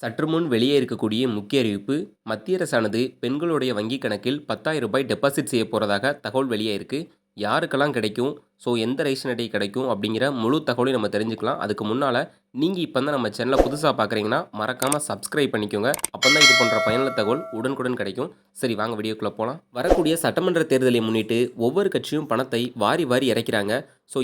சற்று முன் வெளியே இருக்கக்கூடிய முக்கிய அறிவிப்பு. மத்திய அரசானது பெண்களுடைய வங்கிக் கணக்கில் ரூ. 10,000 டெபாசிட் செய்ய போறதாக தகவல் வெளியே இருக்கு. யாருக்கெல்லாம் கிடைக்கும்? எந்த ரேஷன் அட்டை கிடைக்கும்? அப்படிங்கிற முழு தகவலையும் நம்ம தெரிஞ்சுக்கலாம். அதுக்கு முன்னால நீங்க இப்ப தான் நம்ம சேனலை புதுசா பார்க்குறீங்கன்னா மறக்காம சப்ஸ்கிரைப் பண்ணிக்கோங்க. அப்பதான் இது போன்ற பயனுள்ள தகவல் உடனுக்குடன் கிடைக்கும். சரி, வாங்க வீடியோக்குள்ள போலாம். வரக்கூடிய சட்டமன்ற தேர்தலை முன்னிட்டு ஒவ்வொரு கட்சியும் பணத்தை வாரி வாரி இறைக்கிறாங்க.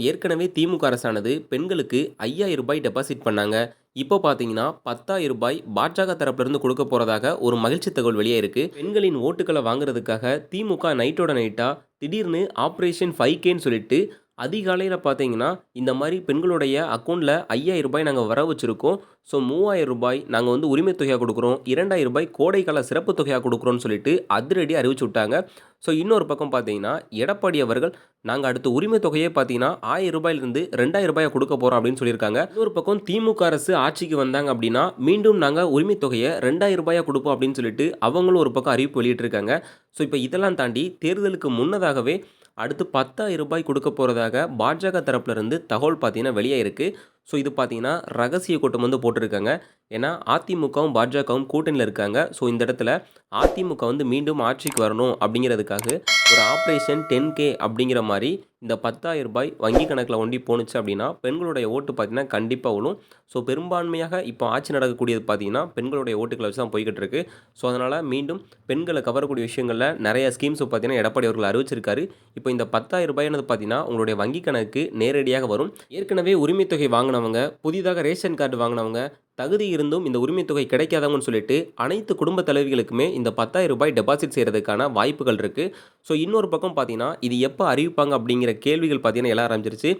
ஏற்கனவே திமுக அரசானது பெண்களுக்கு ரூ. 5,000 டெபாசிட் பண்ணாங்க. இப்போ பார்த்தீங்கன்னா ரூ. 10,000 பாஜக தரப்பிலிருந்து கொடுக்க போறதாக ஒரு மகிழ்ச்சி தகவல் வெளியே இருக்கு. பெண்களின் ஓட்டுக்களை வாங்குறதுக்காக திமுக நைட்டோட நைட்டா திடீர்னு ஆப்ரேஷன் 5Kன்னு சொல்லிட்டு அதிகாலையில் பார்த்தீங்கன்னா இந்த மாதிரி பெண்களுடைய அக்கௌண்ட்டில் ரூ. 5,000 நாங்கள் வர வச்சுருக்கோம். ரூ. 3,000 நாங்கள் வந்து உரிமை தொகையாக கொடுக்குறோம். ரூ. 2,000 கோடைக்கால சிறப்பு தொகையாக கொடுக்குறோன்னு சொல்லிட்டு அதிரடி அறிவிச்சு விட்டாங்க. இன்னொரு பக்கம் பார்த்தீங்கன்னா எடப்பாடி அவர்கள் நாங்கள் அடுத்த உரிமை தொகையே பார்த்தீங்கன்னா ரூ. 1,000லிருந்து ரூ. 2,000 கொடுக்க போகிறோம் அப்படின்னு சொல்லியிருக்காங்க. இன்னொரு பக்கம் திமுக அரசு ஆட்சிக்கு வந்தாங்க அப்படின்னா மீண்டும் நாங்கள் உரிமை தொகையை ரூ. 2,000 கொடுப்போம் அப்படின்னு சொல்லிட்டு அவங்களும் ஒரு பக்கம் அறிவிப்பு வெளியிட்டிருக்காங்க. இப்போ இதெல்லாம் தாண்டி தேர்தலுக்கு முன்னதாகவே அடுத்து ரூ. 10,000 கொடுக்க போகிறதாக பாஜக தரப்புலேருந்து தகவல் பார்த்தீங்கன்னா வெளியே இருக்குது. இது பார்த்தீங்கன்னா ரகசிய கூட்டம் வந்து போட்டிருக்காங்க. ஏன்னா அதிமுகவும் பாஜகவும் கூட்டணியில் இருக்காங்க. இந்த இடத்துல அதிமுக வந்து மீண்டும் ஆட்சிக்கு வரணும் அப்படிங்கிறதுக்காக ஒரு ஆப்ரேஷன் 10K அப்படிங்கிற மாதிரி இந்த ரூ. 10,000 வங்கி கணக்கில் ஒண்டி போணுச்சு அப்படின்னா பெண்களுடைய ஓட்டு பார்த்தீங்கன்னா கண்டிப்பாக விழும். பெரும்பான்மையாக இப்போ ஆட்சி நடக்கக்கூடியது பார்த்தீங்கன்னா பெண்களுடைய ஓட்டுகளை வச்சு தான் போய்கிட்டு இருக்கு. அதனால் மீண்டும் பெண்களை கவரக்கூடிய விஷயங்களில் நிறைய ஸ்கீம்ஸ் பார்த்தீங்கன்னா எடப்பாடி அவர்கள் அறிவிச்சிருக்காரு. இப்போ இந்த ரூ. 10,000 பார்த்தீங்கன்னா உங்களுடைய வங்கி கணக்கு நேரடியாக வரும். ஏற்கனவே உரிமை தொகை வாங்கினவங்க, புதிதாக ரேஷன் கார்டு வாங்கினவங்க, தகுதி இருந்தும் இந்த உரிமை தொகை கிடைக்காதவங்கன்னு சொல்லிட்டு அனைத்து குடும்ப தலைவிகளுக்குமே இந்த ரூ. 10,000 டெபாசிட் செய்கிறதுக்கான வாய்ப்புகள் இருக்குது. இன்னொரு பக்கம் பார்த்தீங்கன்னா இது எப்போ அறிவிப்பாங்க அப்படிங்கிற கேள்விகள் பார்த்தீங்கன்னா எல்லாம் ஆரம்பிச்சிருச்சு.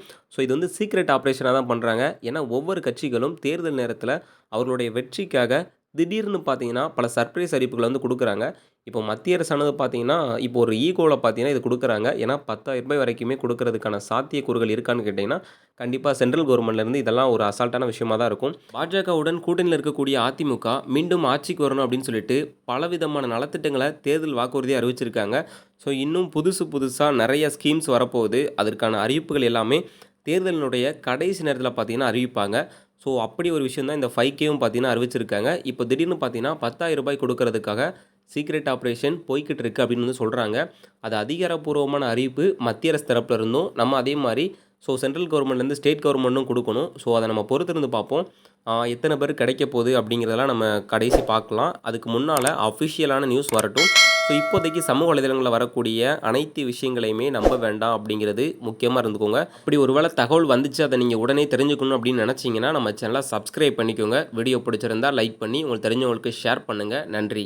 இது வந்து சீக்ரெட் ஆப்ரேஷனாக தான் பண்ணுறாங்க. ஏன்னா ஒவ்வொரு கட்சிகளும் தேர்தல் நேரத்தில் அவர்களுடைய வெற்றிக்காக திடீர்னு பார்த்தீங்கன்னா பல சர்ப்ரைஸ் அறிவிப்புகளை வந்து கொடுக்குறாங்க. இப்போ மத்திய அரசானது பார்த்தீங்கன்னா இப்போ ஒரு ஈகோவில் பார்த்தீங்கன்னா இது கொடுக்குறாங்க. ஏன்னா ரூ. 10,000 வரைக்குமே கொடுக்கறதுக்கான சாத்தியக்கூறுகள் இருக்கான்னு கேட்டிங்கன்னா கண்டிப்பாக சென்ட்ரல் கவர்மெண்ட்லேருந்து இதெல்லாம் ஒரு அசால்ட்டான விஷயமா தான் இருக்கும். பாஜகவுடன் கூட்டணியில் இருக்கக்கூடிய அதிமுக மீண்டும் ஆட்சிக்கு வரணும் அப்படின்னு சொல்லிட்டு பலவிதமான நலத்திட்டங்களை தேர்தல் வாக்குறுதியாக அறிவிச்சிருக்காங்க. இன்னும் புதுசாக நிறைய ஸ்கீம்ஸ் வரப்போகுது. அதற்கான அறிவிப்புகள் எல்லாமே தேர்தலினுடைய கடைசி நேரத்தில் பார்த்தீங்கன்னா அறிவிப்பாங்க. அப்படி ஒரு விஷயம் தான் இந்த 5Kவும் பார்த்தீங்கன்னா அறிவிச்சிருக்காங்க. இப்போ திடீர்னு பார்த்தீங்கன்னா ரூ. 10,000 கொடுக்கறதுக்காக சீக்ரெட் ஆப்ரேஷன் போய்கிட்டு இருக்குது அப்படின்னு வந்து சொல்கிறாங்க. அது அதிகாரப்பூர்வமான அறிவிப்பு மத்திய அரசு தரப்பில் இருந்தும் நம்ம அதே மாதிரி சென்ட்ரல் கவர்மெண்ட்லேருந்து ஸ்டேட் கவர்மெண்ட்டும் கொடுக்கணும். அதை நம்ம பொறுத்திருந்து பார்ப்போம். எத்தனை பேர் கிடைக்க போகுது அப்படிங்கிறதெல்லாம் நம்ம கடைசி பார்க்கலாம். அதுக்கு முன்னால் அஃபிஷியலான நியூஸ் வரட்டும். இப்போதைக்கு சமூக வலைதளங்களில் வரக்கூடிய அனைத்து விஷயங்களையுமே நம்ப வேண்டாம் அப்படிங்கிறது முக்கியமாக இருந்துக்கோங்க. அப்படி ஒருவேளை தகவல் வந்துச்சு அதை நீங்கள் உடனே தெரிஞ்சுக்கணும் அப்படின்னு நினச்சிங்கன்னா நம்ம சேனலை சப்ஸ்கிரைப் பண்ணிக்கோங்க. வீடியோ பிடிச்சிருந்தால் லைக் பண்ணி உங்களுக்கு தெரிஞ்சவங்களுக்கு ஷேர் பண்ணுங்கள். நன்றி.